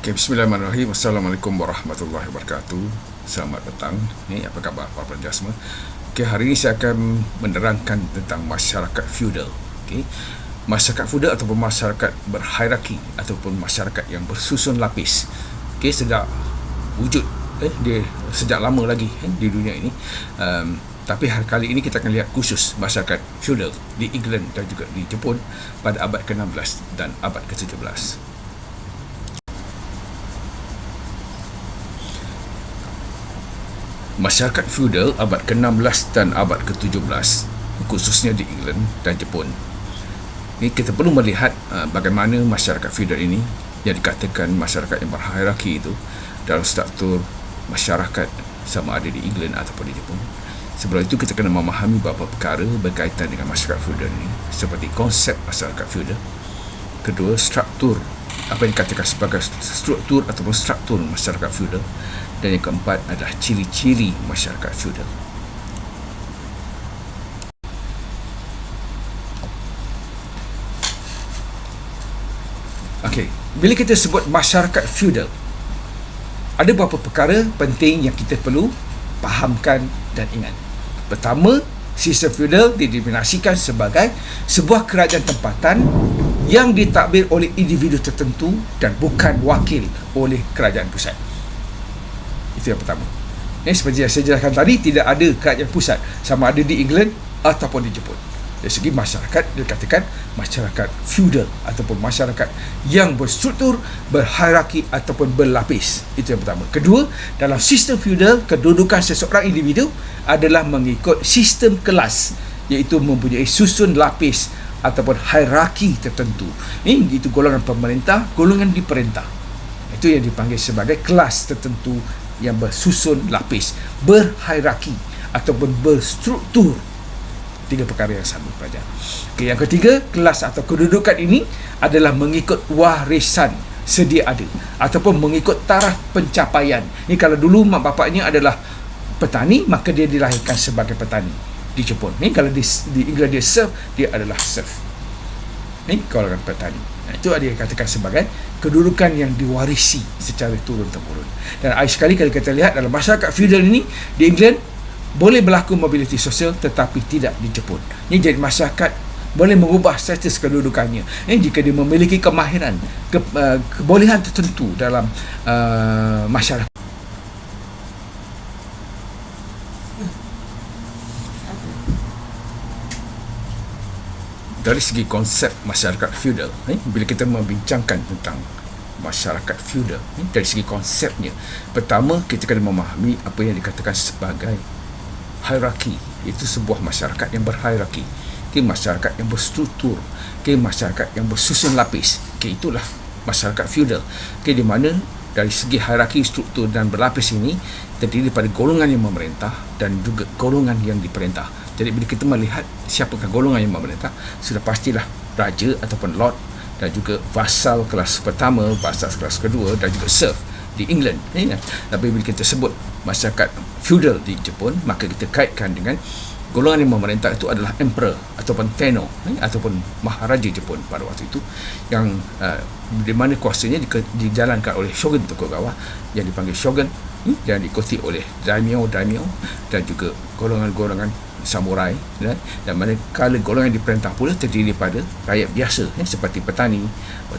Okay, bismillahirrahmanirrahim. Assalamualaikum warahmatullahi wabarakatuh. Selamat petang. Ni apa khabar para pelajar semua? Okay, hari ini saya akan menerangkan tentang masyarakat feudal. Okay. Masyarakat feudal ataupun masyarakat berhierarki ataupun masyarakat yang bersusun lapis. Okay, sejak wujud dia sejak lama lagi di dunia ini. Tapi hari kali ini kita akan lihat khusus masyarakat feudal di England dan juga di Jepun pada abad ke-16 dan abad ke-17. Masyarakat feudal abad ke-16 dan abad ke-17 khususnya di England dan Jepun. Ini kita perlu melihat bagaimana masyarakat feudal ini yang dikatakan masyarakat yang berhierarki itu dalam struktur masyarakat sama ada di England ataupun di Jepun. Sebelum itu kita kena memahami beberapa perkara berkaitan dengan masyarakat feudal ini, seperti konsep masyarakat feudal. Kedua, struktur, apa yang dikatakan sebagai struktur ataupun struktur masyarakat feudal. Dan yang keempat adalah ciri-ciri masyarakat feudal. Okey, bila kita sebut masyarakat feudal, ada beberapa perkara penting yang kita perlu fahamkan dan ingat. Pertama, sistem feudal didefinisikan sebagai sebuah kerajaan tempatan yang ditadbir oleh individu tertentu dan bukan wakil oleh kerajaan pusat. Itu yang pertama. Seperti yang saya jelaskan tadi, tidak ada kerajaan pusat sama ada di England ataupun di Jepun. Dari segi masyarakat, dikatakan masyarakat feudal ataupun masyarakat yang berstruktur, berhierarki ataupun berlapis. Itu yang pertama. Kedua, dalam sistem feudal, kedudukan seseorang individu adalah mengikut sistem kelas, iaitu mempunyai susun lapis ataupun hierarki tertentu. Itu golongan pemerintah, golongan diperintah. Itu yang dipanggil sebagai kelas tertentu yang bersusun lapis, berhierarki ataupun berstruktur. Tiga perkara yang sama pelajar. Okay, yang ketiga, kelas atau kedudukan ini adalah mengikut warisan sedia ada ataupun mengikut taraf pencapaian. Ini kalau dulu mak bapaknya adalah petani, maka dia dilahirkan sebagai petani. Di Jepun ni, kalau di England dia serf, dia adalah serf. Ini golongan petani. Itu ada yang dikatakan sebagai kedudukan yang diwarisi secara turun-temurun. Dan sekali kalau kita lihat dalam masyarakat feudal ini di England, boleh berlaku mobiliti sosial tetapi tidak di Jepun. Ini jadi masyarakat boleh mengubah status kedudukannya jika dia memiliki kemahiran, kebolehan tertentu dalam masyarakat. Dari segi konsep masyarakat feudal, bila kita membincangkan tentang masyarakat feudal, dari segi konsepnya, pertama kita kena memahami apa yang dikatakan sebagai hierarki. Itu sebuah masyarakat yang berhierarki, masyarakat yang berstruktur, masyarakat yang bersusun lapis. Itulah masyarakat feudal, di mana dari segi hierarki, struktur dan berlapis ini terdiri pada golongan yang memerintah dan juga golongan yang diperintah. Jadi bila kita melihat siapakah golongan yang memerintah, sudah pastilah raja ataupun lord dan juga vasal kelas pertama, vasal kelas kedua dan juga serf di England. Tapi bila kita sebut masyarakat feudal di Jepun, maka kita kaitkan dengan golongan yang memerintah itu adalah emperor ataupun tenno ataupun maharaja Jepun pada waktu itu, yang di mana kuasanya dijalankan oleh shogun Tokugawa yang dipanggil shogun, yang diikuti oleh daimyo dan juga golongan-golongan samurai, dan manakala golongan yang diperintah pula terdiri pada rakyat biasa seperti petani,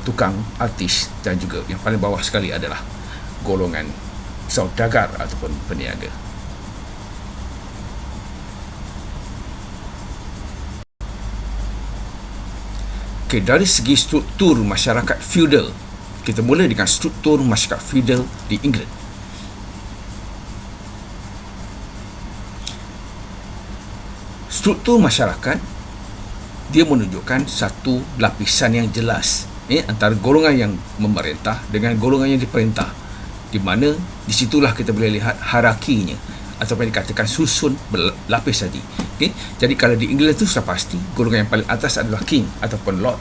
tukang, artis dan juga yang paling bawah sekali adalah golongan saudagar ataupun peniaga. Okay, dari segi struktur masyarakat feudal, kita mula dengan struktur masyarakat feudal di England. Struktur masyarakat dia menunjukkan satu lapisan yang jelas antara golongan yang memerintah dengan golongan yang diperintah, di mana disitulah kita boleh lihat hierarkinya ataupun dikatakan susun berlapis tadi. Jadi kalau di England itu sudah pasti golongan yang paling atas adalah king ataupun lord,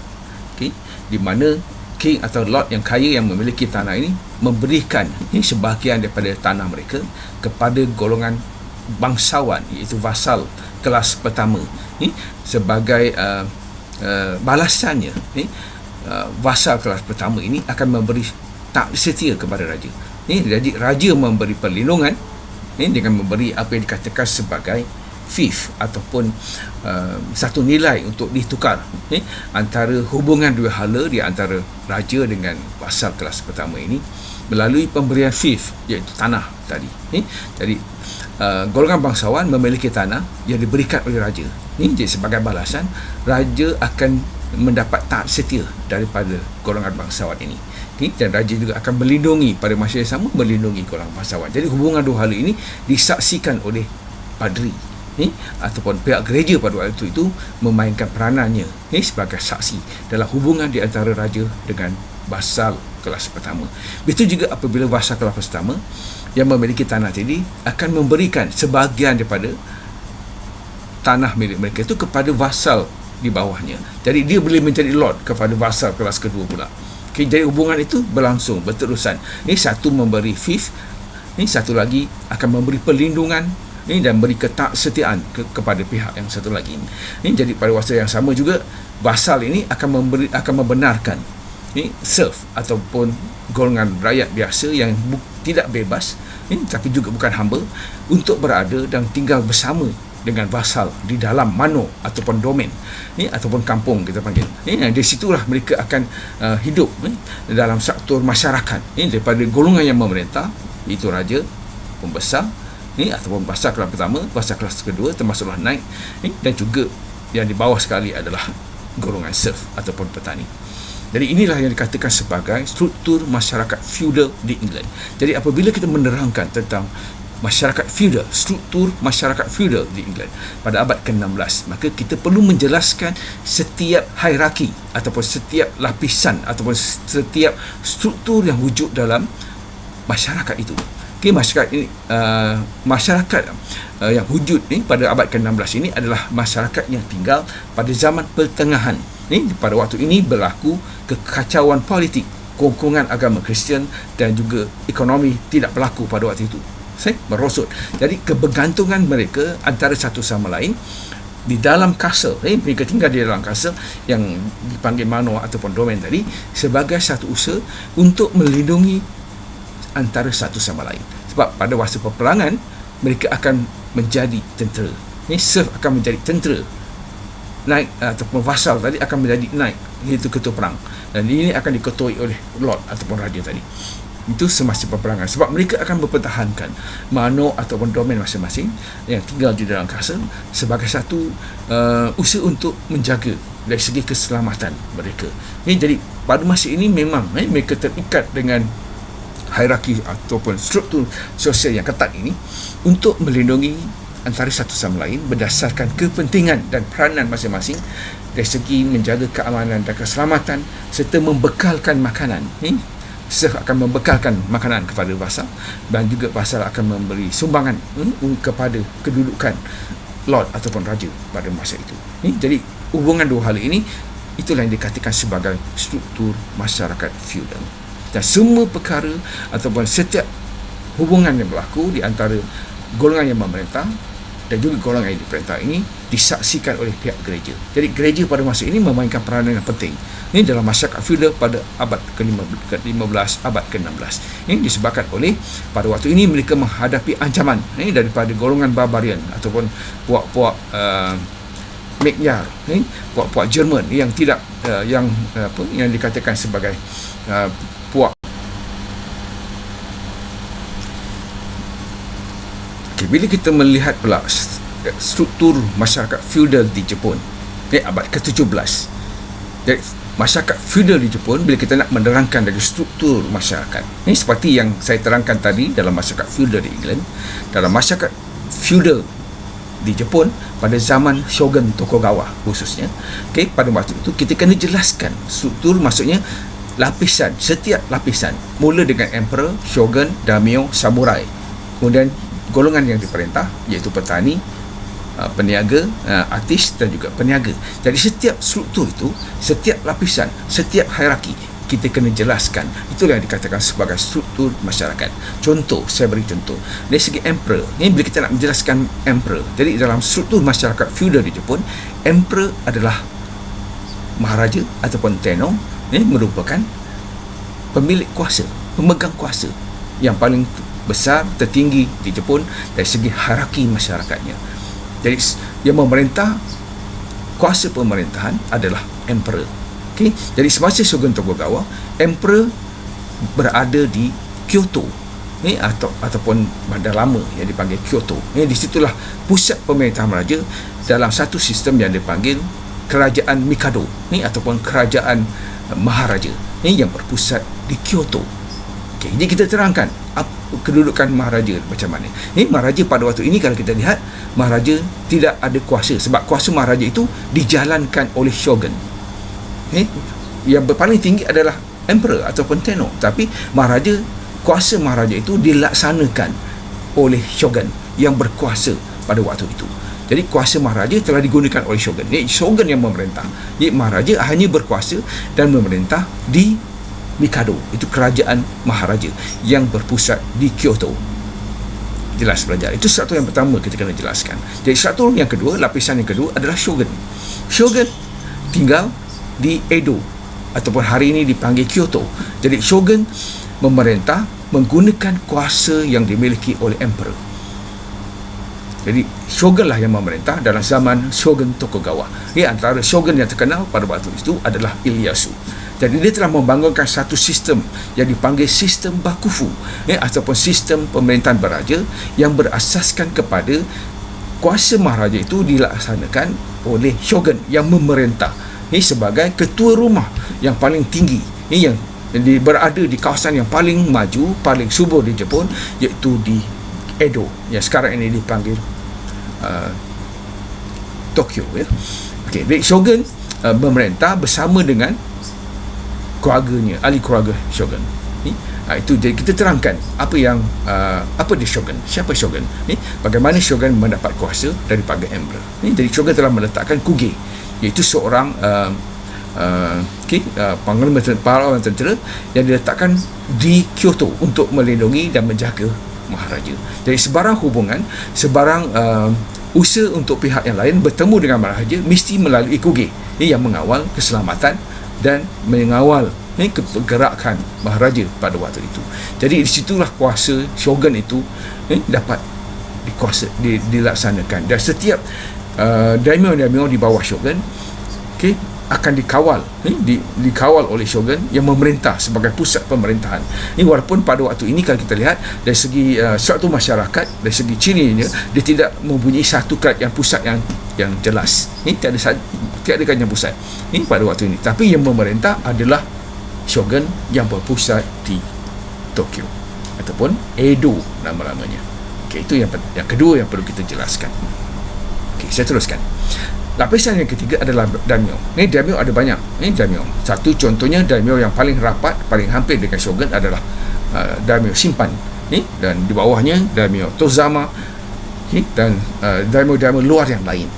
di mana king atau lord yang kaya yang memiliki tanah ini memberikan sebahagian daripada tanah mereka kepada golongan bangsawan, iaitu vasal kelas pertama, sebagai balasannya. Vasal kelas pertama ini akan memberi tak setia kepada raja. Jadi raja memberi perlindungan dengan memberi apa yang dikatakan sebagai fief ataupun satu nilai untuk ditukar antara hubungan dua hala di antara raja dengan vassal kelas pertama ini melalui pemberian fief, iaitu tanah tadi. Jadi golongan bangsawan memiliki tanah yang diberikan oleh raja. Jadi sebagai balasan, raja akan mendapat taat setia daripada golongan bangsawan ini. Dan raja juga akan melindungi, pada masa yang sama melindungi golongan bangsawan. Jadi hubungan dua hala ini disaksikan oleh padri ataupun pihak gereja pada waktu itu memainkan peranannya sebagai saksi dalam hubungan di antara raja dengan vassal kelas pertama. Begitu juga apabila vassal kelas pertama yang memiliki tanah tadi akan memberikan sebahagian daripada tanah milik mereka itu kepada vassal di bawahnya. Jadi dia boleh menjadi lord kepada vassal kelas kedua pula. Jadi hubungan itu berlangsung, berterusan. Satu memberi fief, satu lagi akan memberi perlindungan dan beri ketaksetiaan kepada pihak yang satu lagi. Jadi pada masa yang sama juga vassal ini akan membenarkan serf ataupun golongan rakyat biasa yang tidak bebas tapi juga bukan hamba untuk berada dan tinggal bersama dengan vassal di dalam mano ataupun domain ataupun kampung kita panggil. Di situlah mereka akan hidup dalam struktur masyarakat daripada golongan yang memerintah, iaitu raja, pembesar ataupun vassal kelas pertama, vassal kelas kedua termasuklah naik, dan juga yang di bawah sekali adalah golongan serf ataupun petani. Jadi inilah yang dikatakan sebagai struktur masyarakat feudal di England. Jadi apabila kita menerangkan tentang masyarakat feudal, struktur masyarakat feudal di England pada abad ke-16, maka kita perlu menjelaskan setiap hierarki ataupun setiap lapisan ataupun setiap struktur yang wujud dalam masyarakat itu. Masyarakat ini, masyarakat yang wujud pada abad ke-16 ini adalah masyarakat yang tinggal pada zaman pertengahan. Pada waktu ini berlaku kekacauan politik, kongkongan agama Kristian dan juga ekonomi tidak berlaku pada waktu itu. Merosot. Jadi kebergantungan mereka antara satu sama lain di dalam castle, mereka tinggal di dalam castle yang dipanggil manor ataupun domain tadi sebagai satu usaha untuk melindungi antara satu sama lain. Sebab pada masa peperangan mereka akan menjadi tentera. Serf akan menjadi tentera. Naik ataupun vassal tadi akan menjadi naik, iaitu ketua perang. Dan ini akan diketuai oleh lord ataupun raja tadi. Itu semasa peperangan. Sebab mereka akan mempertahankan manor ataupun domain masing-masing yang tinggal di dalam castle sebagai satu usaha untuk menjaga dari segi keselamatan mereka. Jadi pada masa ini memang mereka terikat dengan hierarki ataupun struktur sosial yang ketat ini untuk melindungi antara satu sama lain berdasarkan kepentingan dan peranan masing-masing dari segi menjaga keamanan dan keselamatan serta membekalkan makanan. Serf akan membekalkan makanan kepada vassal dan juga vassal akan memberi sumbangan kepada kedudukan lord ataupun raja pada masa itu. Jadi hubungan dua hal ini itulah yang dikatakan sebagai struktur masyarakat feudal. Dan semua perkara ataupun setiap hubungan yang berlaku di antara golongan yang memerintah dan juga golongan yang diperintah ini disaksikan oleh pihak gereja. Jadi gereja pada masa ini memainkan peranan yang penting dalam masyarakat feudal pada abad ke-15, abad ke-16. Ini disebabkan oleh pada waktu ini mereka menghadapi ancaman daripada golongan barbarian ataupun puak-puak Magyar, puak-puak Jerman yang tidak yang dikatakan sebagai puak. Bila kita melihat pula struktur masyarakat feudal di Jepun abad ke-17, jadi masyarakat feudal di Jepun, bila kita nak menerangkan dari struktur masyarakat seperti yang saya terangkan tadi dalam masyarakat feudal di England, dalam masyarakat feudal di Jepun pada zaman Shogun Tokugawa khususnya, pada waktu itu kita kena jelaskan struktur, maksudnya lapisan, setiap lapisan mula dengan emperor, shogun, daimyo, samurai, kemudian golongan yang diperintah iaitu petani, peniaga, artis dan juga peniaga. Jadi setiap struktur itu, setiap lapisan, setiap hierarki kita kena jelaskan. Itulah yang dikatakan sebagai struktur masyarakat. Contoh, saya beri contoh dari segi emperor. Bila kita nak menjelaskan emperor, jadi dalam struktur masyarakat feudal di Jepun, emperor adalah maharaja ataupun tenno, merupakan pemilik kuasa. pemegang kuasa yang paling besar, tertinggi di Jepun dari segi hierarki masyarakatnya. Jadi yang memerintah, kuasa pemerintahan adalah emperor. Okay? Jadi semasa Shogun Tokugawa, emperor berada di Kyoto, ataupun bandar lama yang dipanggil Kyoto. Di situlah pusat pemerintahan raja dalam satu sistem yang dipanggil kerajaan Mikado, ataupun kerajaan maharaja, yang berpusat di Kyoto. Okay, jadi kita terangkan kedudukan maharaja macam mana. Maharaja pada waktu ini, kalau kita lihat, maharaja tidak ada kuasa, sebab kuasa maharaja itu dijalankan oleh shogun. Yang paling tinggi adalah emperor ataupun tenno, tapi maharaja, kuasa maharaja itu dilaksanakan oleh shogun yang berkuasa pada waktu itu. Jadi kuasa maharaja telah digunakan oleh shogun. Shogun yang memerintah. Jadi maharaja hanya berkuasa dan memerintah di Mikado, itu kerajaan maharaja yang berpusat di Kyoto. Jelas pelajar. Itu satu yang pertama kita kena jelaskan. Jadi satu yang kedua, lapisan yang kedua adalah shogun. Shogun tinggal di Edo, ataupun hari ini dipanggil Kyoto. Jadi shogun memerintah menggunakan kuasa yang dimiliki oleh emperor. Jadi shogun lah yang memerintah dalam zaman Shogun Tokugawa. Antara shogun yang terkenal pada waktu itu adalah Ieyasu. Jadi dia telah membangunkan satu sistem yang dipanggil sistem Bakufu, ataupun sistem pemerintahan beraja yang berasaskan kepada kuasa maharaja itu dilaksanakan oleh shogun yang memerintah sebagai ketua rumah yang paling tinggi, yang berada di kawasan yang paling maju, paling subur di Jepun, iaitu di Edo, yang sekarang ini dipanggil Tokyo. Okey, baik, shogun memerintah bersama dengan keluarganya, ahli keluarga shogun. Itu jadi kita terangkan apa dia shogun, siapa shogun, bagaimana shogun mendapat kuasa daripada emperor. Jadi shogun telah meletakkan kuge, iaitu seorang panglima pahlawan tentera yang diletakkan di Kyoto untuk melindungi dan menjaga maharaja. Jadi sebarang hubungan, sebarang usaha untuk pihak yang lain bertemu dengan maharaja mesti melalui kuge yang mengawal keselamatan dan mengawal pergerakan maharaja pada waktu itu. Jadi di situlah kuasa shogun itu dapat dilaksanakan, dan setiap daimyo-daimyo di bawah shogun akan dikawal dikawal oleh shogun yang memerintah sebagai pusat pemerintahan. Walaupun pada waktu ini kalau kita lihat dari segi suatu masyarakat, dari segi cirinya, dia tidak mempunyai satu kerajaan pusat yang jelas. Tiada kerajaan pusat pada waktu ini, tapi yang memerintah adalah shogun yang berpusat di Tokyo ataupun Edo nama-namanya. Itu yang kedua yang perlu kita jelaskan. Saya teruskan. Lapisan yang ketiga adalah daimyo. Daimyo ada banyak. Daimyo. Satu contohnya, daimyo yang paling rapat, paling hampir dengan shogun adalah daimyo simpan. Dan di bawahnya daimyo tozama, dan daimyo-daimyo luar yang lain.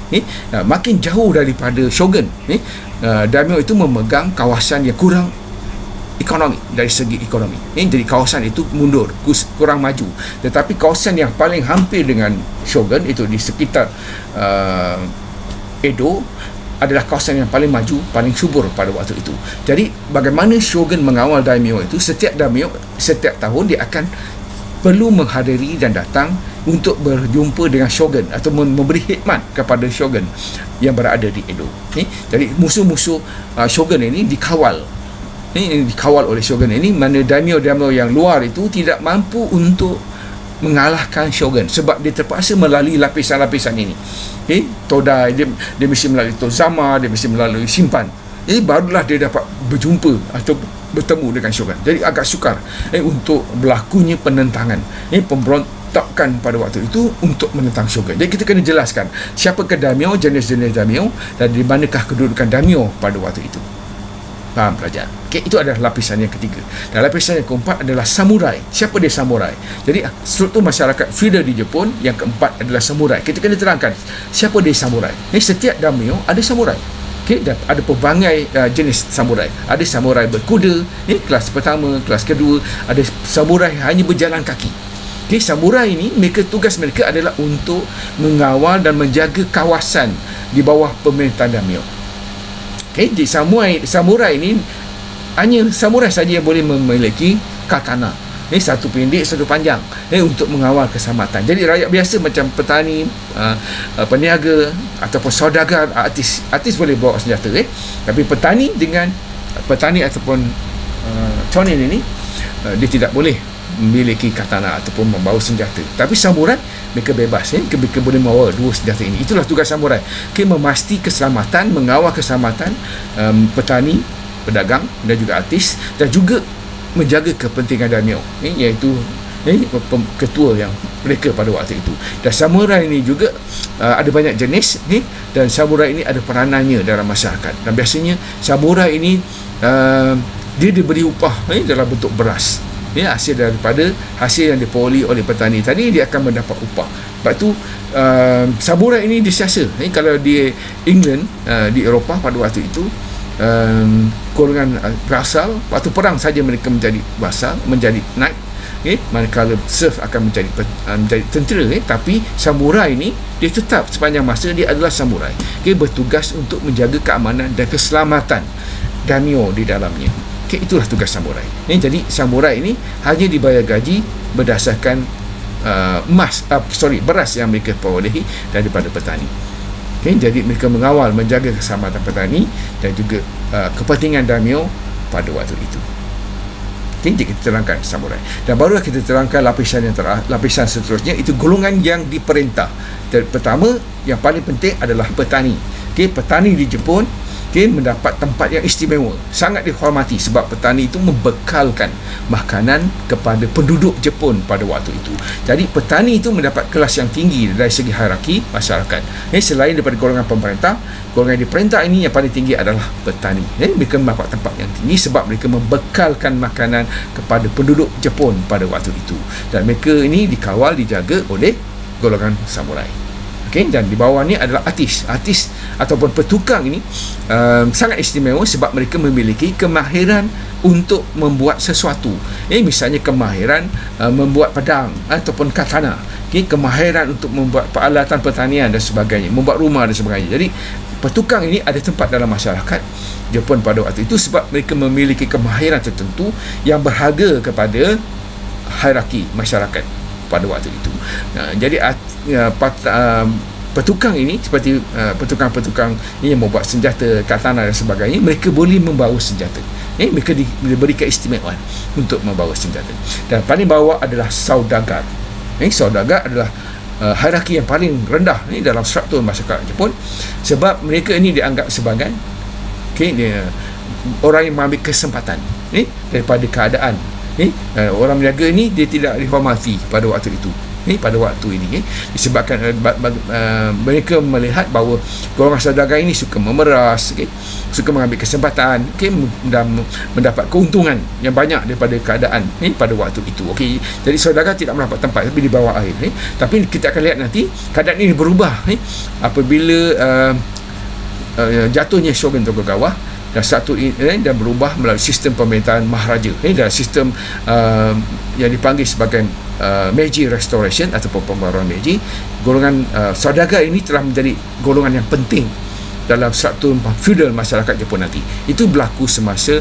Makin jauh daripada shogun, daimyo itu memegang kawasan yang kurang ekonomi, dari segi ekonomi. Jadi kawasan itu mundur, kurang maju. Tetapi kawasan yang paling hampir dengan shogun itu di sekitar Edo adalah kawasan yang paling maju, paling subur pada waktu itu. Jadi bagaimana shogun mengawal daimyo itu, setiap daimyo setiap tahun dia akan perlu menghadiri dan datang untuk berjumpa dengan shogun atau memberi khidmat kepada shogun yang berada di Edo. Jadi musuh-musuh shogun ini dikawal oleh shogun ini, mana daimyo-daimyo yang luar itu tidak mampu untuk mengalahkan shogun sebab dia terpaksa melalui lapisan-lapisan ini. Todai dia mesti melalui tozama, dia mesti melalui simpan. Barulah dia dapat berjumpa atau bertemu dengan shogun. Jadi agak sukar untuk berlakunya penentangan, pemberontakan pada waktu itu untuk menentang shogun. Jadi kita kena jelaskan siapakah daimyo, jenis-jenis daimyo, dan di manakah kedudukan daimyo pada waktu itu. Faham pelajar? Itu adalah lapisan yang ketiga. Dan lapisan yang keempat adalah samurai. Siapa dia samurai? Jadi struktur masyarakat feudal di Jepun yang keempat adalah samurai. Kita kena terangkan siapa dia samurai. Setiap daimyo ada samurai. Dan ada pelbagai jenis samurai. Ada samurai berkuda, kelas pertama, kelas kedua. Ada samurai hanya berjalan kaki. Samurai ini, tugas mereka adalah untuk mengawal dan menjaga kawasan di bawah pemerintahan daimyo. Jadi samurai ini hanya samurai saja yang boleh memiliki katana. Satu pendek, satu panjang, untuk mengawal keselamatan. Jadi rakyat biasa macam petani, peniaga ataupun saudagar, artis boleh bawa senjata, tapi petani ataupun shonen ini, dia tidak boleh memiliki katana ataupun membawa senjata. Tapi samurai mereka bebas, mereka boleh membawa dua senjata ini. Itulah tugas samurai, memastikan keselamatan, mengawal keselamatan petani, pedagang dan juga artis, dan juga menjaga kepentingan daimyo, iaitu ketua yang mereka pada waktu itu. Dan samurai ini juga ada banyak jenis, dan samurai ini ada peranannya dalam masyarakat. Dan biasanya samurai ini dia diberi upah dalam bentuk beras, hasil daripada hasil yang diperoleh oleh petani tadi, dia akan mendapat upah. Sebab tu samurai ini disiasa. Kalau di England, di Eropah pada waktu itu, golongan rasal, waktu perang saja mereka menjadi rasal, menjadi knight, manakala serf akan menjadi tentera, tapi samurai ini dia tetap sepanjang masa dia adalah samurai, bertugas untuk menjaga keamanan dan keselamatan daimyo di dalamnya. Itulah tugas samurai. Jadi samurai ini hanya dibayar gaji berdasarkan beras yang mereka perolehi daripada petani. Jadi mereka mengawal, menjaga keselamatan petani dan juga kepentingan daimyo pada waktu itu. Jadi kita terangkan samurai, dan barulah kita terangkan lapisan seterusnya, itu golongan yang diperintah. Pertama, yang paling penting adalah petani. Petani di Jepun mendapat tempat yang istimewa, sangat dihormati, sebab petani itu membekalkan makanan kepada penduduk Jepun pada waktu itu. Jadi petani itu mendapat kelas yang tinggi dari segi hierarki masyarakat. Selain daripada golongan pemerintah, golongan yang diperintah ini yang paling tinggi adalah petani. Mereka mendapat tempat yang tinggi sebab mereka membekalkan makanan kepada penduduk Jepun pada waktu itu, dan mereka ini dikawal, dijaga oleh golongan samurai. Dan di bawah ni adalah artis ataupun petukang ini sangat istimewa sebab mereka memiliki kemahiran untuk membuat sesuatu. Misalnya kemahiran membuat pedang ataupun katana, kemahiran untuk membuat peralatan pertanian dan sebagainya, membuat rumah dan sebagainya. Jadi petukang ini ada tempat dalam masyarakat Jepun pada waktu itu sebab mereka memiliki kemahiran tertentu yang berharga kepada hierarki masyarakat pada waktu itu. Jadi petukang ini seperti petukang-petukang ini yang membuat senjata, katana dan sebagainya, mereka boleh membawa senjata. Mereka diberi keistimewaan untuk membawa senjata. Dan paling bawah adalah saudagar. Saudagar adalah hierarki yang paling rendah dalam struktur masyarakat Jepun, sebab mereka ini dianggap sebagai orang yang mengambil kesempatan daripada keadaan. Orang berniaga ini dia tidak dihormati pada waktu itu, pada waktu ini, disebabkan mereka melihat bahawa golongan saudagar ini suka memeras, suka mengambil kesempatan, dan mendapat keuntungan yang banyak daripada keadaan pada waktu itu. Jadi saudagar tidak mendapat tempat, tapi di bawah air. Tapi kita akan lihat nanti keadaan ini berubah apabila jatuhnya Shogun Tokugawa, dan dan berubah melalui sistem pemerintahan maharaja, dan sistem yang dipanggil sebagai Meiji Restoration ataupun pembaruan Meiji. Golongan saudagar ini telah menjadi golongan yang penting dalam struktur feudal masyarakat Jepun nanti. Itu berlaku semasa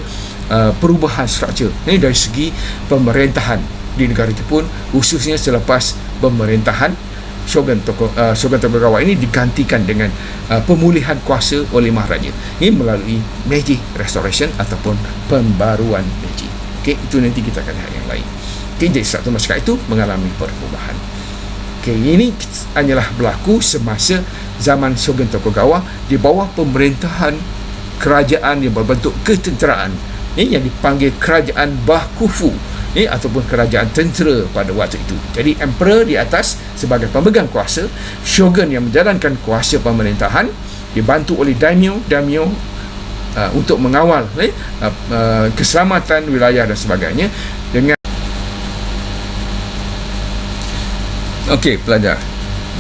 perubahan struktur dari segi pemerintahan di negara Jepun, khususnya selepas pemerintahan Shogun Tokugawa ini digantikan dengan pemulihan kuasa oleh maharaja melalui Meiji Restoration ataupun pembaruan Meiji. Itu nanti kita akan lihat yang lain. Jadi struktur masyarakat itu mengalami perubahan. Ini hanyalah berlaku semasa zaman Shogun Tokugawa di bawah pemerintahan kerajaan yang berbentuk ketenteraan yang dipanggil kerajaan Bakufu, ataupun kerajaan tentera pada waktu itu. Jadi emperor di atas sebagai pemegang kuasa, shogun yang menjalankan kuasa pemerintahan, dibantu oleh daimyo untuk mengawal keselamatan wilayah dan sebagainya. Dengan pelajar,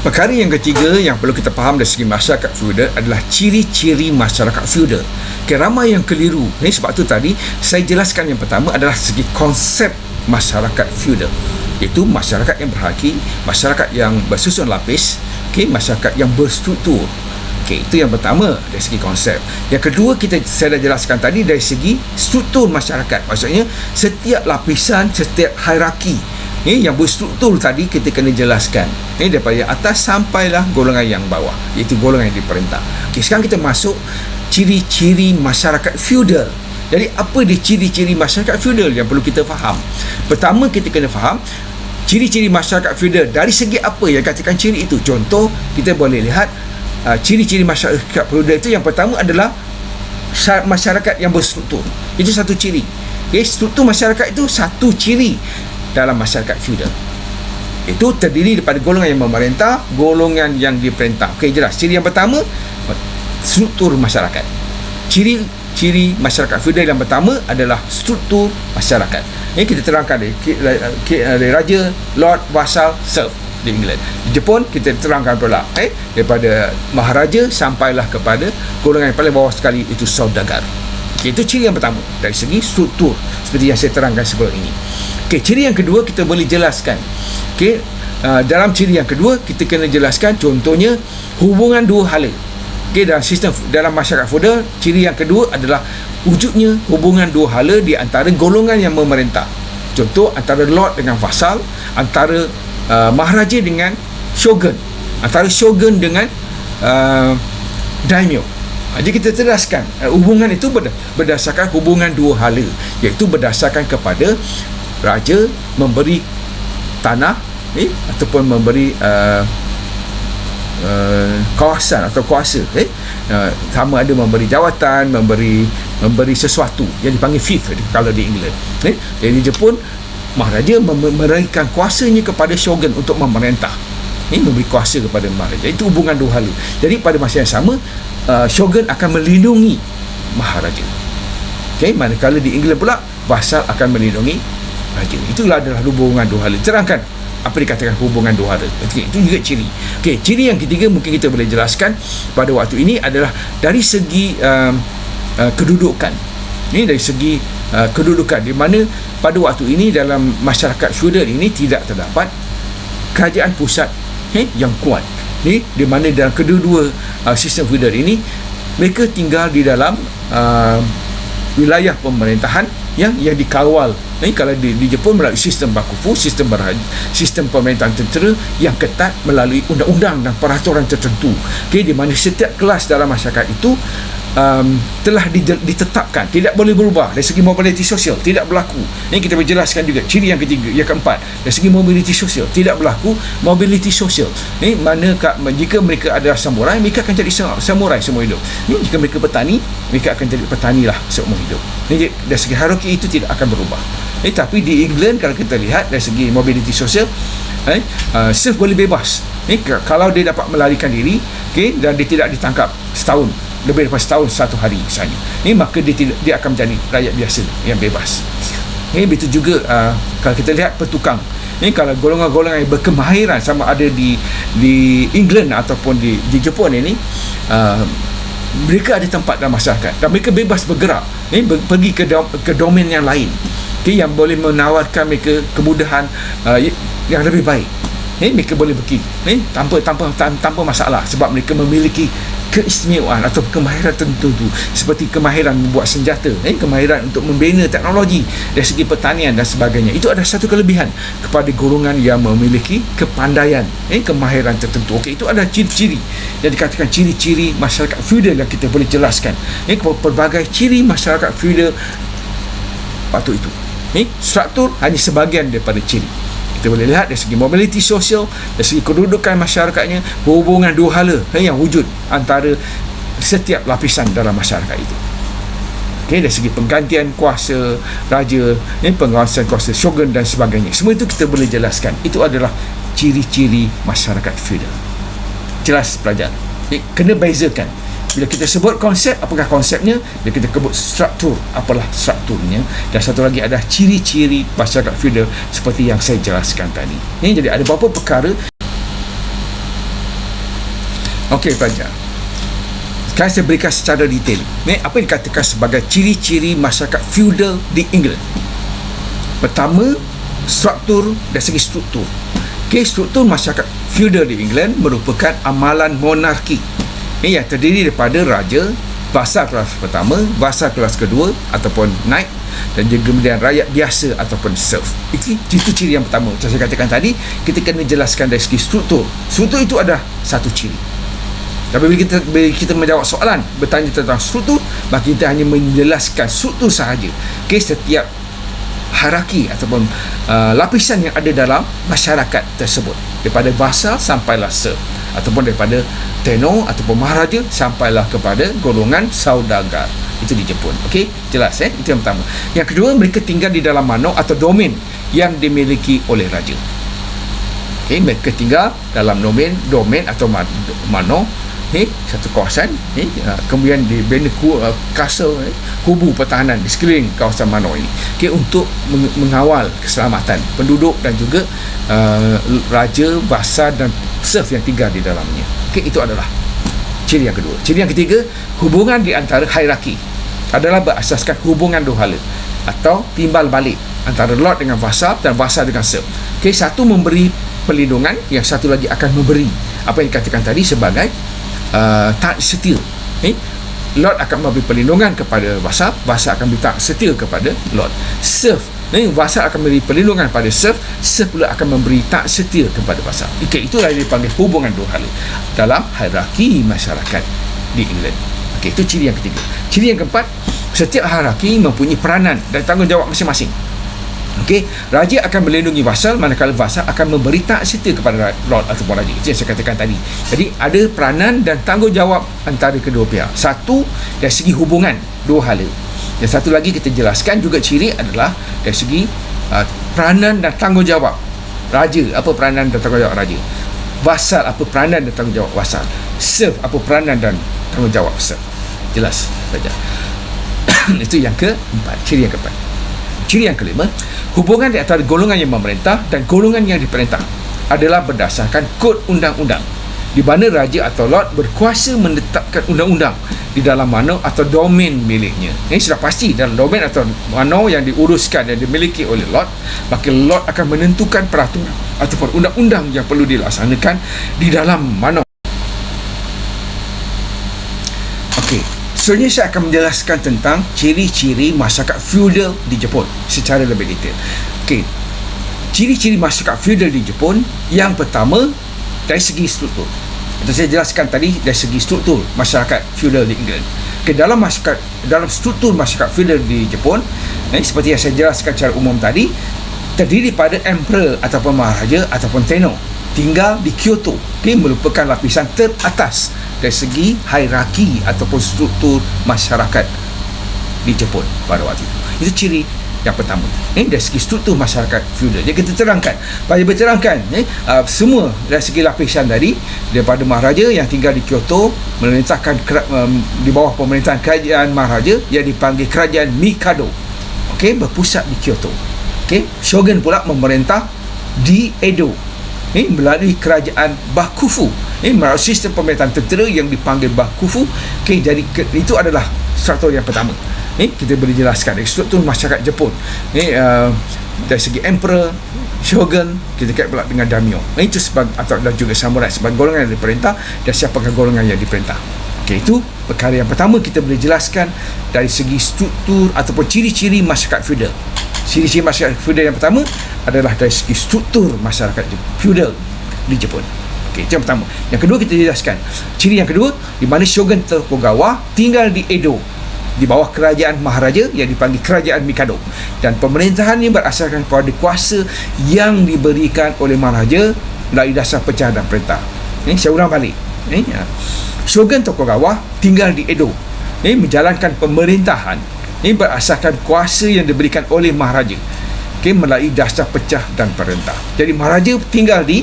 perkara yang ketiga yang perlu kita faham dari segi masyarakat feudal adalah ciri-ciri masyarakat feudal. Ramai yang keliru. Sebab tu tadi saya jelaskan yang pertama adalah segi konsep masyarakat feudal, iaitu masyarakat yang berhaki, masyarakat yang bersusun lapis, masyarakat yang berstruktur, Okey, itu yang pertama dari segi konsep. Yang kedua, saya dah jelaskan tadi dari segi struktur masyarakat. Maksudnya setiap lapisan, setiap hierarki yang berstruktur tadi kita kena jelaskan. Daripada yang atas sampailah golongan yang bawah, iaitu golongan yang diperintah. Okey, sekarang kita masuk ciri-ciri masyarakat feudal. Jadi apa dia ciri-ciri masyarakat feudal yang perlu kita faham? Pertama, kita kena faham ciri-ciri masyarakat feudal dari segi apa yang katakan ciri itu. Contoh, kita boleh lihat ciri-ciri masyarakat feudal itu, yang pertama adalah masyarakat yang berstruktur. Itu satu ciri. Struktur masyarakat itu satu ciri dalam masyarakat feudal. Itu terdiri daripada golongan yang memerintah, golongan yang diperintah. Okey, jelas. Ciri yang pertama, struktur masyarakat. Ciri masyarakat feudal yang pertama adalah struktur masyarakat. Kita terangkan dari raja, lord, vassal, serf di England. Di Jepun kita terangkan pula daripada maharaja sampailah kepada golongan yang paling bawah sekali, itu saudagar. Itu ciri yang pertama dari segi struktur, seperti yang saya terangkan sebelum ini. Ciri yang kedua kita boleh jelaskan. Dalam ciri yang kedua kita kena jelaskan contohnya hubungan dua hala. Dalam sistem, dalam masyarakat feudal, ciri yang kedua adalah wujudnya hubungan dua hala di antara golongan yang memerintah. Contoh, antara lord dengan vassal, antara maharaja dengan shogun, antara shogun dengan daimyo. Jadi kita teraskan hubungan itu berdasarkan hubungan dua hala, iaitu berdasarkan kepada raja memberi tanah ataupun memberi kawasan atau kuasa, sama ada memberi jawatan, memberi sesuatu yang dipanggil fief kalau di England. Jadi di Jepun, maharaja memberikan kuasanya kepada shogun untuk memerintah, memberi kuasa kepada maharaja. Itu hubungan dua hala. Jadi pada masa yang sama, shogun akan melindungi maharaja. Manakala di England pula, vassal akan melindungi raja. Itulah adalah hubungan dua hala. Terangkan apa dikatakan hubungan dua hala. Itu juga ciri. Ciri yang ketiga mungkin kita boleh jelaskan pada waktu ini adalah dari segi kedudukan. Ini dari segi kedudukan, di mana pada waktu ini dalam masyarakat feudal ini tidak terdapat kerajaan pusat yang kuat. Di mana dalam kedua-dua sistem feudal ini mereka tinggal di dalam wilayah pemerintahan yang dikawal. Kalau di Jepun melalui sistem bakufu, sistem pemerintahan tentera yang ketat melalui undang-undang dan peraturan tertentu. Di mana setiap kelas dalam masyarakat itu telah ditetapkan, tidak boleh berubah. Dari segi mobiliti sosial tidak berlaku. Ini kita berjelaskan juga ciri yang ketiga, yang keempat. Dari segi mobiliti sosial tidak berlaku mobiliti sosial. Jika mereka adalah samurai, mereka akan jadi samurai seumur hidup. Jika mereka petani, mereka akan jadi petanilah seumur hidup. Dari segi hierarki itu tidak akan berubah. Tapi di England, kalau kita lihat dari segi mobiliti sosial, serf boleh bebas kalau dia dapat melarikan diri, dan dia tidak ditangkap setahun, lebih daripada setahun satu hari misalnya, maka dia akan menjadi rakyat biasa yang bebas. Begitu juga kalau kita lihat petukang, kalau golongan-golongan yang berkemahiran sama ada di England ataupun di Jepun ini, mereka ada tempat dalam masyarakat dan mereka bebas bergerak, pergi ke domain yang lain, yang boleh menawarkan mereka kemudahan yang lebih baik. Mereka boleh pergi tanpa masalah, sebab mereka memiliki keistimewaan atau kemahiran tertentu, seperti kemahiran membuat senjata, kemahiran untuk membina teknologi dari segi pertanian dan sebagainya. Itu ada satu kelebihan kepada golongan yang memiliki kepandaian, kemahiran tertentu. Itu ada ciri-ciri yang dikatakan ciri-ciri masyarakat feudal yang kita boleh jelaskan. Pelbagai ciri masyarakat feudal waktu itu. Struktur hanya sebahagian daripada ciri. Kita boleh lihat dari segi mobiliti sosial, dari segi kedudukan masyarakatnya, hubungan dua hala yang wujud antara setiap lapisan dalam masyarakat itu. Dari segi penggantian kuasa raja, penguasaan kuasa shogun dan sebagainya. Semua itu kita boleh jelaskan. Itu adalah ciri-ciri masyarakat feudal. Jelas pelajar? Kena bezakan. Bila kita sebut konsep, apakah konsepnya? Bila kita sebut struktur, apalah strukturnya? Dan satu lagi adalah ciri-ciri masyarakat feudal seperti yang saya jelaskan tadi. Jadi ada beberapa perkara. Okey pelajar, sekarang saya berikan secara detail apa yang dikatakan sebagai ciri-ciri masyarakat feudal di England. Pertama, struktur dari segi struktur. Struktur masyarakat feudal di England merupakan amalan monarki. yang terdiri daripada raja, vasal kelas pertama, vasal kelas kedua ataupun knight, dan juga kemudian rakyat biasa ataupun serf. Itu ciri yang pertama. Macam saya katakan tadi, kita kena jelaskan dari segi struktur. Struktur itu ada satu ciri. Tapi bila kita menjawab soalan bertanya tentang struktur, maka kita hanya menjelaskan struktur sahaja. Setiap hierarki ataupun lapisan yang ada dalam masyarakat tersebut, daripada vasal sampailah serf, ataupun daripada tenor ataupun maharaja sampailah kepada golongan saudagar. Itu di Jepun. Okey, jelas itu yang pertama. Yang kedua, mereka tinggal di dalam mano atau domain yang dimiliki oleh raja. Okey, mereka tinggal dalam domain atau mano, satu kawasan, kemudian dibina castle, kubu pertahanan di sekeliling kawasan mano ini, untuk mengawal keselamatan penduduk dan juga raja, vasal dan serf yang tinggal di dalamnya. Itu adalah ciri yang kedua. Ciri yang ketiga, hubungan di antara hierarki adalah berasaskan hubungan dua hala atau timbal balik antara lord dengan vasal dan vasal dengan serf. Satu memberi perlindungan, yang satu lagi akan memberi apa yang dikatakan tadi sebagai taat setia. Lord akan memberi perlindungan kepada vasal, vasal akan beri taat setia kepada lord. Serf, vasal akan memberi perlindungan pada serf, serf pula akan memberi taat setia kepada vasal. Itulah yang dipanggil hubungan dua hala dalam hierarki masyarakat di England. Itu ciri yang ketiga. Ciri yang keempat, setiap hierarki mempunyai peranan dan tanggungjawab masing-masing. Raja akan melindungi vasal, manakala vasal akan memberi taat setia kepada lord ataupun raja. Itu yang saya katakan tadi. Jadi ada peranan dan tanggungjawab antara kedua pihak. Satu, dari segi hubungan dua hala. Dan satu lagi kita jelaskan juga ciri adalah dari segi peranan dan tanggungjawab raja. Apa peranan dan tanggungjawab raja? Vasal, apa peranan dan tanggungjawab vasal? Serf, apa peranan dan tanggungjawab serf? Jelas saja. Itu yang keempat, ciri yang keempat. Ciri yang kelima, hubungan di antara golongan yang memerintah dan golongan yang diperintah adalah berdasarkan kod undang-undang, di mana raja atau lord berkuasa menetapkan undang-undang di dalam mano atau domain miliknya. Ini sudah pasti dalam domain atau mano yang diuruskan dan dimiliki oleh lord, maka lord akan menentukan peraturan ataupun undang-undang yang perlu dilaksanakan di dalam mano. Selanjutnya saya akan menjelaskan tentang ciri-ciri masyarakat feudal di Jepun secara lebih detail. Ciri-ciri masyarakat feudal di Jepun, yang pertama dari segi struktur. Saya jelaskan tadi dari segi struktur masyarakat feudal di England. Dalam struktur masyarakat feudal di Jepun, seperti yang saya jelaskan secara umum tadi, terdiri pada emperor ataupun maharaja ataupun tenor tinggal di Kyoto. Merupakan lapisan teratas dari segi hierarki ataupun struktur masyarakat di Jepun pada waktu itu. Itu ciri yang pertama, dari segi struktur masyarakat feudal. Jadi kita terangkan, bagi berterangkan semua dari segi lapisan tadi, daripada maharaja yang tinggal di Kyoto memerintahkan di bawah pemerintahan kerajaan maharaja yang dipanggil kerajaan Mikado, berpusat di Kyoto. Shogun pula memerintah di Edo melalui kerajaan Bakufu, melalui sistem pemerintahan tentera yang dipanggil Bakufu. Jadi itu adalah struktur yang pertama. Kita boleh jelaskan dari struktur masyarakat Jepun, dari segi emperor, shogun, kita kait pula dengan daimyo. Itu sebagai, atau dan juga samurai sebagai golongan yang diperintah, dan siapakah golongan yang diperintah. Itu perkara yang pertama kita boleh jelaskan dari segi struktur ataupun ciri-ciri masyarakat feudal. Ciri-ciri masyarakat feudal yang pertama adalah dari segi struktur masyarakat feudal di Jepun. Itu yang pertama. Yang kedua kita jelaskan ciri yang kedua, di mana Shogun Tokugawa tinggal di Edo di bawah kerajaan maharaja yang dipanggil kerajaan Mikado, dan pemerintahan ini berasaskan pada kuasa yang diberikan oleh maharaja melalui dasar pecah dan perintah. Saya ulang balik. Shogun Tokugawa tinggal di Edo, menjalankan pemerintahan berasaskan kuasa yang diberikan oleh maharaja, melalui dasar pecah dan perintah. Jadi maharaja tinggal di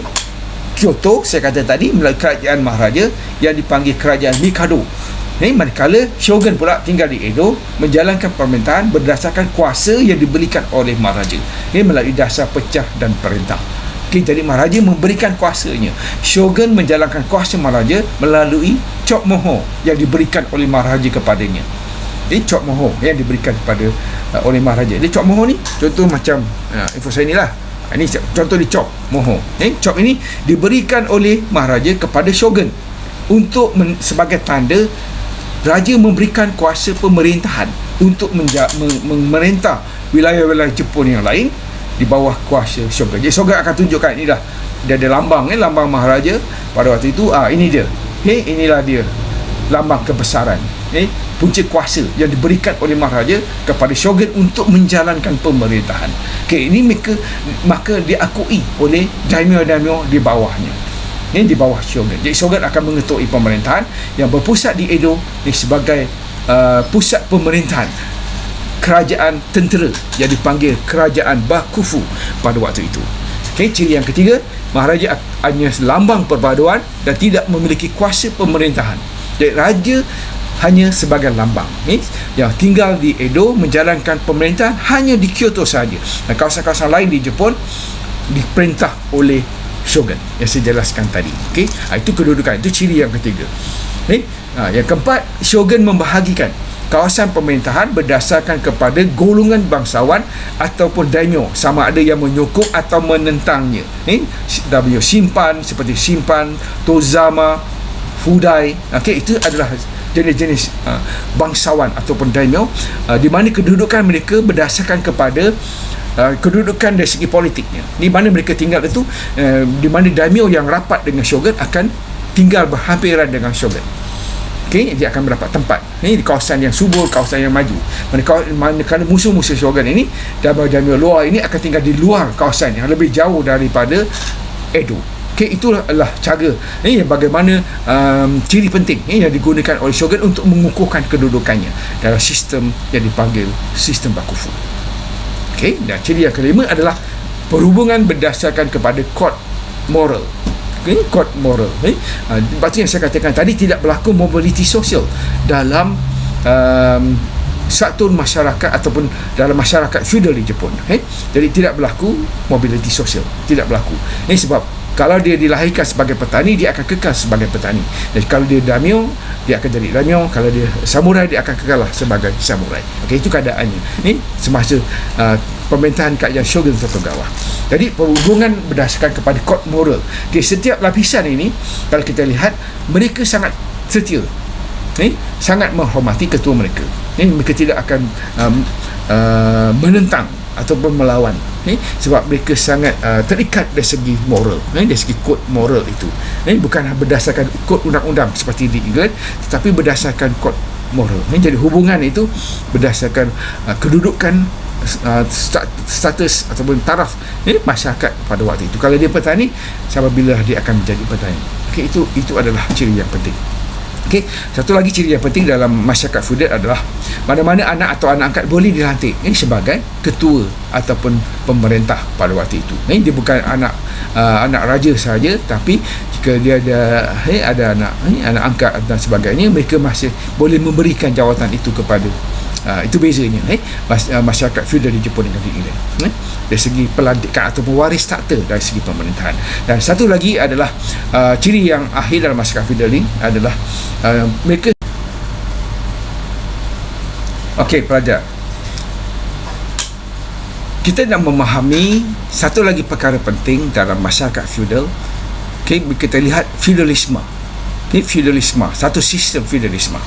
Kyoto, saya kata tadi, melalui kerajaan maharaja yang dipanggil kerajaan Mikado. Manakala Shogun pula tinggal di Edo, menjalankan pemerintahan berdasarkan kuasa yang diberikan oleh maharaja, melalui dasar pecah dan perintah. Jadi maharaja memberikan kuasanya, Shogun menjalankan kuasa maharaja melalui chop moho yang diberikan oleh maharaja kepadanya. Chop moho yang diberikan kepada oleh maharaja. Jadi chop moho ni contoh macam info saya ni lah. Ini contoh di chop moho. Chop ini diberikan oleh maharaja kepada Shogun sebagai tanda raja memberikan kuasa pemerintahan untuk memerintah wilayah-wilayah Jepun yang lain di bawah kuasa shogun. Jadi shogun akan tunjukkan ini dah, dia ada lambang, lambang maharaja pada waktu itu. Ini dia, inilah dia lambang kebesaran, punca kuasa yang diberikan oleh maharaja kepada shogun untuk menjalankan pemerintahan. Ini maka diakui oleh daimyo-daimyo di bawahnya, di bawah shogun. Jadi shogun akan mengetuai pemerintahan yang berpusat di Edo sebagai pusat pemerintahan kerajaan tentera yang dipanggil kerajaan Bakufu pada waktu itu. Ciri yang ketiga, maharaja hanya lambang perpaduan dan tidak memiliki kuasa pemerintahan. Jadi raja hanya sebagai lambang, yang tinggal di Edo menjalankan pemerintahan hanya di Kyoto sahaja, dan kawasan-kawasan lain di Jepun diperintah oleh shogun yang saya jelaskan tadi. Itu kedudukan, itu ciri yang ketiga. Yang keempat, shogun membahagikan kawasan pemerintahan berdasarkan kepada golongan bangsawan ataupun daimyo, sama ada yang menyokong atau menentangnya. Shimpan, seperti Shimpan, Tozama, Fudai. Itu adalah jenis-jenis bangsawan ataupun daimyo, di mana kedudukan mereka berdasarkan kepada kedudukan dari segi politiknya. Di mana mereka tinggal itu, di mana daimyo yang rapat dengan shogun akan tinggal berhampiran dengan shogun. Dia akan mendapat tempat di kawasan yang subur, kawasan yang maju. Manakala musuh-musuh shogun ini, daimyo luar ini akan tinggal di luar kawasan yang lebih jauh daripada Edo. Itulah cara bagaimana ciri penting yang digunakan oleh shogun untuk mengukuhkan kedudukannya dalam sistem yang dipanggil sistem Bakufu. Dan ciri yang kelima adalah perhubungan berdasarkan kepada kod moral. Kod moral. Sebab yang saya katakan tadi, tidak berlaku mobiliti sosial dalam satu masyarakat ataupun dalam masyarakat feudal di Jepun. Jadi tidak berlaku mobiliti sosial, tidak berlaku. Sebab kalau dia dilahirkan sebagai petani, dia akan kekal sebagai petani. Jadi kalau dia daimyo, dia akan jadi daimyo. Kalau dia samurai, dia akan kekal sebagai samurai. Itu keadaannya semasa pemerintahan kerajaan shogun Tokugawa. Jadi perhubungan berdasarkan kepada kod moral. Setiap lapisan ini, kalau kita lihat, mereka sangat setia, sangat menghormati ketua mereka. Mereka tidak akan menentang ataupun melawan, sebab mereka sangat terikat dari segi moral, dari segi kod moral itu. Bukan berdasarkan kod undang-undang seperti di England, tetapi berdasarkan kod moral. Jadi hubungan itu berdasarkan kedudukan, status ataupun taraf masyarakat pada waktu itu. Kalau dia petani, apabila dia akan menjadi petani. Itu adalah ciri yang penting. Satu lagi ciri yang penting dalam masyarakat feudal adalah mana-mana anak atau anak angkat boleh dilantik sebagai ketua ataupun pemerintah pada waktu itu. Dia bukan anak raja sahaja, tapi jika dia ada anak angkat dan sebagainya, mereka masih boleh memberikan jawatan itu kepada itu bezanya masyarakat feudal di Jepun dengan di England dari segi pelantikan atau pewaris takhta dari segi pemerintahan. Dan satu lagi adalah ciri yang akhir dalam masyarakat feudal ini adalah mereka pelajar, kita nak memahami satu lagi perkara penting dalam masyarakat feudal. Kita lihat feudalisme. Feudalisme, satu sistem feudalisme.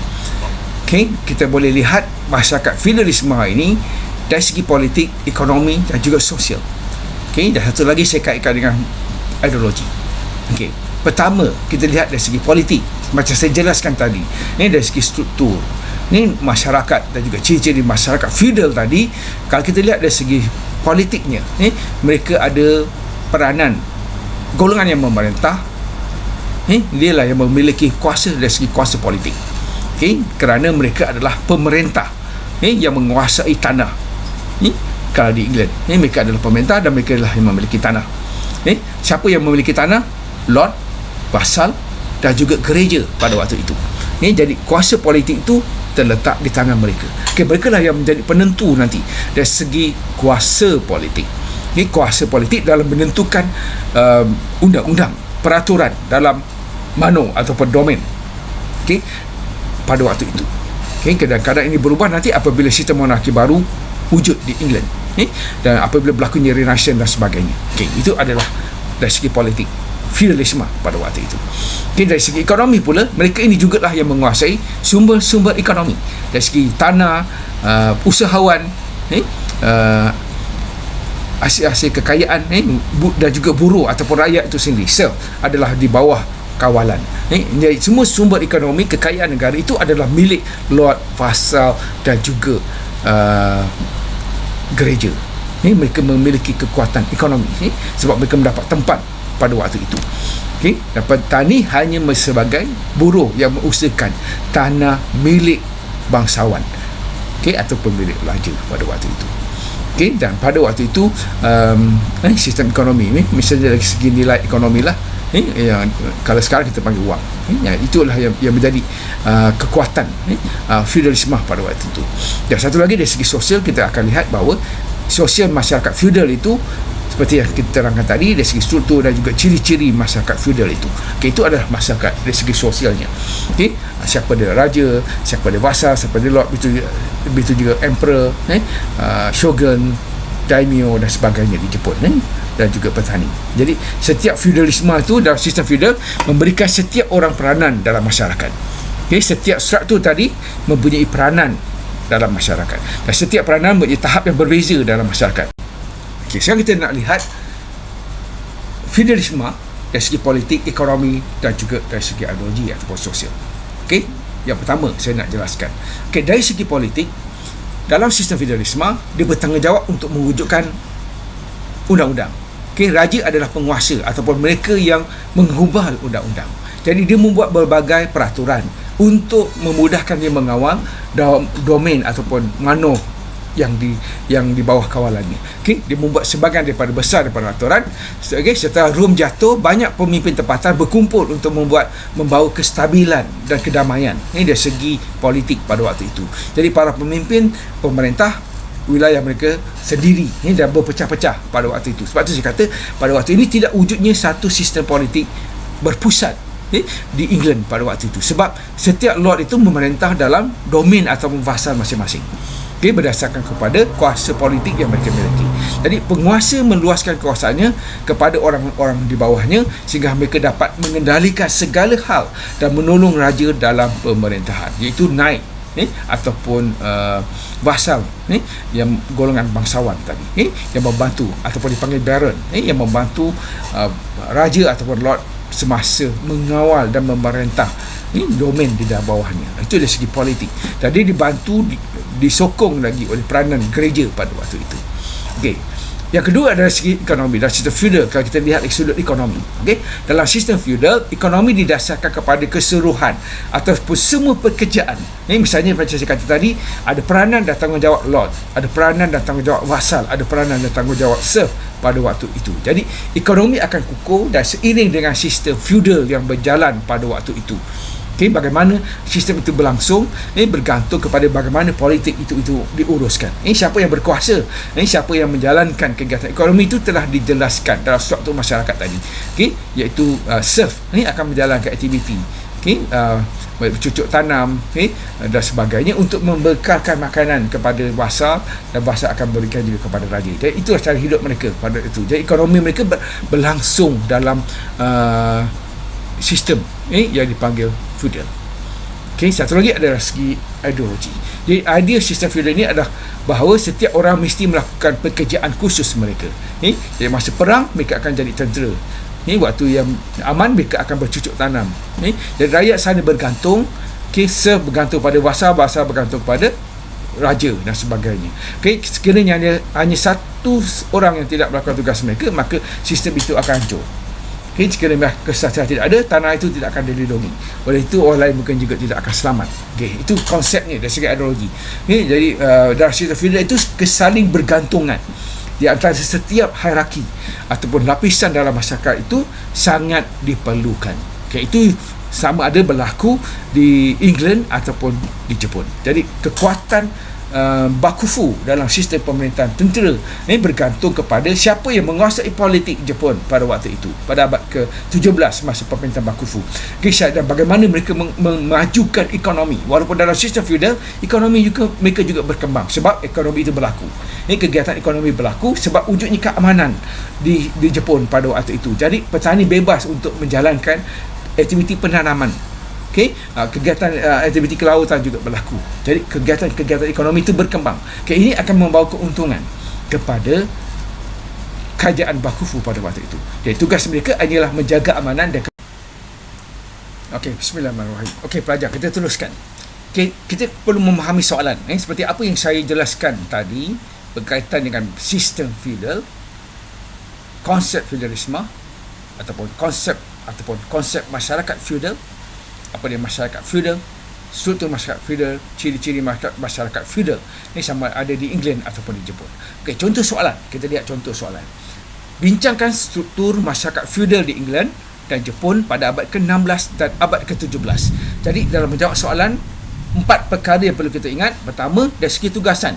Kita boleh lihat masyarakat feudalisme ini dari segi politik, ekonomi dan juga sosial. Dan satu lagi saya kaitkan dengan ideologi. Pertama, kita lihat dari segi politik, macam saya jelaskan tadi, dari segi struktur masyarakat dan juga ciri-ciri masyarakat feudal tadi. Kalau kita lihat dari segi politiknya, mereka ada peranan golongan yang memerintah. Dia lah yang memiliki kuasa dari segi kuasa politik. Kerana mereka adalah pemerintah yang menguasai tanah. Kalau di England, mereka adalah pemerintah dan mereka adalah yang memiliki tanah. Siapa yang memiliki tanah? Lord, vasal dan juga gereja pada waktu itu. Jadi kuasa politik itu terletak di tangan mereka. Mereka lah yang menjadi penentu nanti dari segi kuasa politik. Kuasa politik dalam menentukan undang-undang, peraturan dalam mano ataupun domain pada waktu itu. Kadang-kadang ini berubah nanti apabila sistem monarki baru wujud di England, dan apabila berlakunya Renaissance dan sebagainya. Itu adalah dari segi politik. feudalisme pada waktu itu. Okay, dari segi ekonomi pula, mereka ini jugalah yang menguasai sumber-sumber ekonomi. Dari segi tanah, usahawan, hasil kekayaan, dan juga buruh ataupun rakyat itu sendiri adalah di bawah kawalan. Jadi semua sumber ekonomi, kekayaan negara itu adalah milik lord, vassal dan juga gereja. Mereka memiliki kekuatan ekonomi sebab mereka mendapat tempat pada waktu itu. Dan petani hanya sebagai buruh yang mengusahakan tanah milik bangsawan, ataupun milik raja pada waktu itu. Dan pada waktu itu sistem ekonomi misalnya dari segi nilai ekonomi lah, yang kalau sekarang kita panggil wang, itulah yang menjadi kekuatan feudalisme pada waktu itu. Dan satu lagi dari segi sosial, kita akan lihat bahawa sosial masyarakat feudal itu seperti yang kita terangkan tadi, dari segi struktur dan juga ciri-ciri masyarakat feudal itu. Itu adalah masyarakat dari segi sosialnya. Siapa dia raja, siapa dia vassal, siapa dia lord, begitu juga emperor, shogun, daimyo dan sebagainya di Jepun, dan juga petani. Jadi setiap feudalisme itu dalam sistem feudal memberikan setiap orang peranan dalam masyarakat. Setiap struktur tadi mempunyai peranan dalam masyarakat, dan setiap peranan mempunyai tahap yang berbeza dalam masyarakat. Sekarang kita nak lihat feudalisme dari segi politik, ekonomi dan juga dari segi ideologi ataupun sosial. Yang pertama saya nak jelaskan, dari segi politik, dalam sistem feudalisme dia bertanggungjawab untuk mewujudkan undang-undang. Raja adalah penguasa ataupun mereka yang mengubah undang-undang. Jadi dia membuat berbagai peraturan untuk memudahkan dia mengawal domain ataupun manor yang di bawah kawalannya. Dia membuat sebahagian daripada besar daripada aturan. Setelah Rom jatuh, banyak pemimpin tempatan berkumpul untuk membawa kestabilan dan kedamaian dari segi politik pada waktu itu. Jadi para pemimpin pemerintah wilayah mereka sendiri dan berpecah-pecah pada waktu itu. Sebab itu saya kata pada waktu ini tidak wujudnya satu sistem politik berpusat di England pada waktu itu, sebab setiap lord itu memerintah dalam domain atau vassal masing-masing, berdasarkan kepada kuasa politik yang mereka miliki. Jadi penguasa meluaskan kuasanya kepada orang-orang di bawahnya sehingga mereka dapat mengendalikan segala hal dan menolong raja dalam pemerintahan, iaitu naik ataupun vassal, yang golongan bangsawan tadi, yang membantu ataupun dipanggil baron, yang membantu raja ataupun lord semasa mengawal dan memerintah domain di dalam bawahnya. Itu dari segi politik. Jadi dibantu, disokong lagi oleh peranan gereja pada waktu itu. Yang kedua adalah segi ekonomi. Dalam sistem feudal, kalau kita lihat dari sudut ekonomi, dalam sistem feudal, ekonomi didasarkan kepada keseluruhan ataupun semua pekerjaan. Misalnya macam saya kata tadi, ada peranan dan tanggungjawab lord, ada peranan dan tanggungjawab vassal, ada peranan dan tanggungjawab serf pada waktu itu. Jadi ekonomi akan kukuh dan seiring dengan sistem feudal yang berjalan pada waktu itu. Bagaimana sistem itu berlangsung bergantung kepada bagaimana politik itu diuruskan. Siapa yang berkuasa, siapa yang menjalankan kegiatan ekonomi itu telah dijelaskan dalam struktur masyarakat tadi, iaitu serf akan menjalankan aktiviti, bercucuk tanam dan sebagainya untuk membekalkan makanan kepada vassal, dan vassal akan berikan juga kepada raja. Jadi itulah cara hidup mereka pada itu. Jadi ekonomi mereka berlangsung dalam sistem yang dipanggil feudal. Satu lagi adalah segi ideologi. Jadi idea sistem feudal ini adalah bahawa setiap orang mesti melakukan pekerjaan khusus mereka. Jadi masa perang mereka akan jadi tentera. Waktu yang aman mereka akan bercucuk tanam. Dan rakyat sana bergantung, serf bergantung pada vassal, vassal bergantung pada raja dan sebagainya. Sekiranya hanya satu orang yang tidak melakukan tugas mereka, maka sistem itu akan hancur. Sekiranya kesejahteraan tidak ada, tanah itu tidak akan dilindungi. Oleh itu orang lain mungkin juga tidak akan selamat. Itu konsepnya dari segi ideologi. Jadi dalam sistem feudal itu kesaling bergantungan di antara setiap hierarki ataupun lapisan dalam masyarakat itu sangat diperlukan. Itu sama ada berlaku di England ataupun di Jepun. Jadi kekuatan bakufu dalam sistem pemerintahan tentera ini bergantung kepada siapa yang menguasai politik Jepun pada waktu itu, pada abad ke-17 masa pemerintahan bakufu. Dan bagaimana mereka memajukan ekonomi, walaupun dalam sistem feudal ekonomi juga, mereka juga berkembang sebab ekonomi itu berlaku. Ini kegiatan ekonomi berlaku sebab wujudnya keamanan di Jepun pada waktu itu. Jadi petani bebas untuk menjalankan aktiviti penanaman. Kegiatan aktiviti kelautan juga berlaku. Jadi kegiatan ekonomi itu berkembang. Ini akan membawa keuntungan kepada kerajaan bakufu pada waktu itu. Jadi tugas mereka adalah menjaga amanan dan bismillahirrahmanirrahim. Pelajar, kita teruskan. Kita perlu memahami soalan seperti apa yang saya jelaskan tadi berkaitan dengan sistem feudal, konsep feudalisme ataupun konsep masyarakat feudal. Apa dia masyarakat feudal, struktur masyarakat feudal, ciri-ciri masyarakat feudal. Ini sama ada di England ataupun di Jepun. Contoh soalan. Kita lihat contoh soalan. Bincangkan struktur masyarakat feudal di England dan Jepun pada abad ke-16 dan abad ke-17. Jadi dalam menjawab soalan, 4 perkara yang perlu kita ingat. Pertama, dari segi tugasan.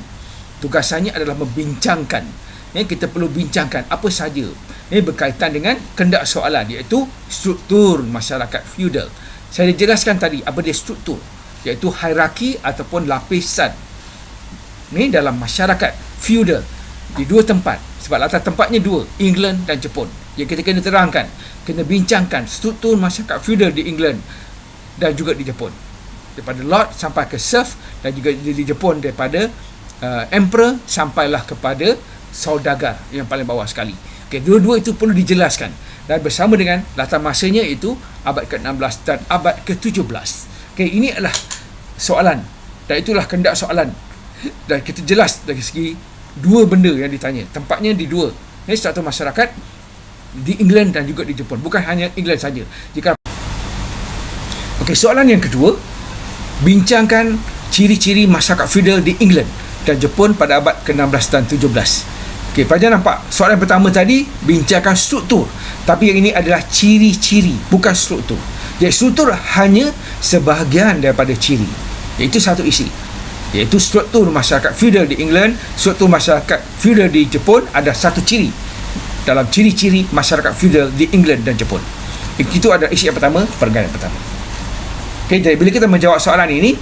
Tugasannya adalah membincangkan. Kita perlu bincangkan apa sahaja berkaitan dengan kendak soalan, iaitu struktur masyarakat feudal. Saya jelaskan tadi apa dia struktur, iaitu hierarki ataupun lapisan dalam masyarakat feudal di 2 tempat. Sebab latar tempatnya 2, England dan Jepun. Yang kita kena terangkan, kena bincangkan struktur masyarakat feudal di England dan juga di Jepun, daripada lord sampai ke serf, dan juga di Jepun daripada emperor sampailah kepada saudagar yang paling bawah sekali. Dua-dua itu perlu dijelaskan, dan bersama dengan latar masanya itu abad ke-16 dan abad ke-17. Ini adalah soalan, dan itulah kendak soalan, dan kita jelas dari segi 2 benda yang ditanya. Tempatnya di 2, struktur masyarakat di England dan juga di Jepun, bukan hanya England saja. Soalan yang kedua, bincangkan ciri-ciri masyarakat feudal di England dan Jepun pada abad ke-16 dan 17. Pelajar nampak soalan pertama tadi bincangkan struktur, tapi yang ini adalah ciri-ciri, bukan struktur. Jadi struktur hanya sebahagian daripada ciri, iaitu satu isi, iaitu struktur masyarakat feudal di England, struktur masyarakat feudal di Jepun ada satu ciri dalam ciri-ciri masyarakat feudal di England dan Jepun. Itu adalah isi yang pertama, perkara yang pertama. Jadi bila kita menjawab soalan ini,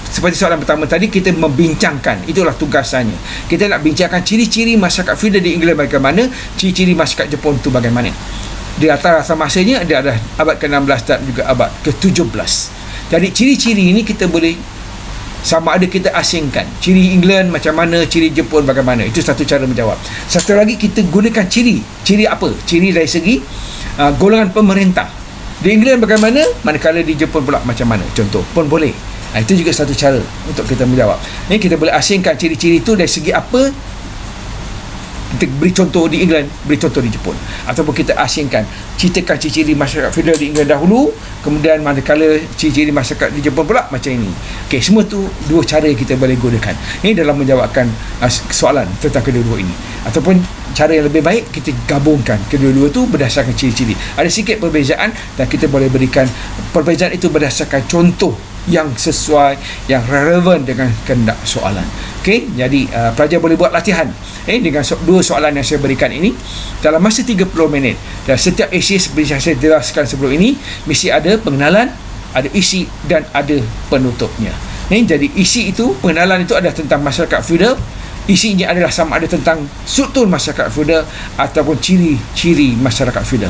seperti soalan pertama tadi, kita membincangkan, itulah tugasannya. Kita nak bincangkan ciri-ciri masyarakat feudal di England bagaimana, ciri-ciri masyarakat Jepun itu bagaimana. Di atas masanya dia ada abad ke-16 dan juga abad ke-17. Jadi ciri-ciri ini kita boleh sama ada kita asingkan. Ciri England macam mana, ciri Jepun bagaimana. Itu satu cara menjawab. Satu lagi, kita gunakan ciri. Ciri apa? Ciri dari segi golongan pemerintah. Di England bagaimana, manakala di Jepun pula macam mana. Contoh pun boleh. Itu juga satu cara untuk kita menjawab. Kita boleh asingkan ciri-ciri itu dari segi apa. Kita beri contoh di England, beri contoh di Jepun. Ataupun kita asingkan, ceritakan ciri-ciri masyarakat feudal di England dahulu, kemudian manakala ciri-ciri masyarakat di Jepun pula macam ini. Semua tu 2 cara kita boleh gunakan. Ini dalam menjawabkan soalan tentang kedua-dua ini. Ataupun cara yang lebih baik, kita gabungkan kedua-dua tu berdasarkan ciri-ciri. Ada sikit perbezaan, dan kita boleh berikan perbezaan itu berdasarkan contoh yang sesuai, yang relevan dengan kendak soalan. Jadi pelajar boleh buat latihan dengan 2 soalan yang saya berikan ini dalam masa 30 minit. Dan setiap isi seperti yang saya jelaskan sebelum ini, mesti ada pengenalan, ada isi dan ada penutupnya. Jadi isi itu, pengenalan itu adalah tentang masyarakat feudal. Isinya adalah sama ada tentang struktur masyarakat feudal ataupun ciri-ciri masyarakat feudal.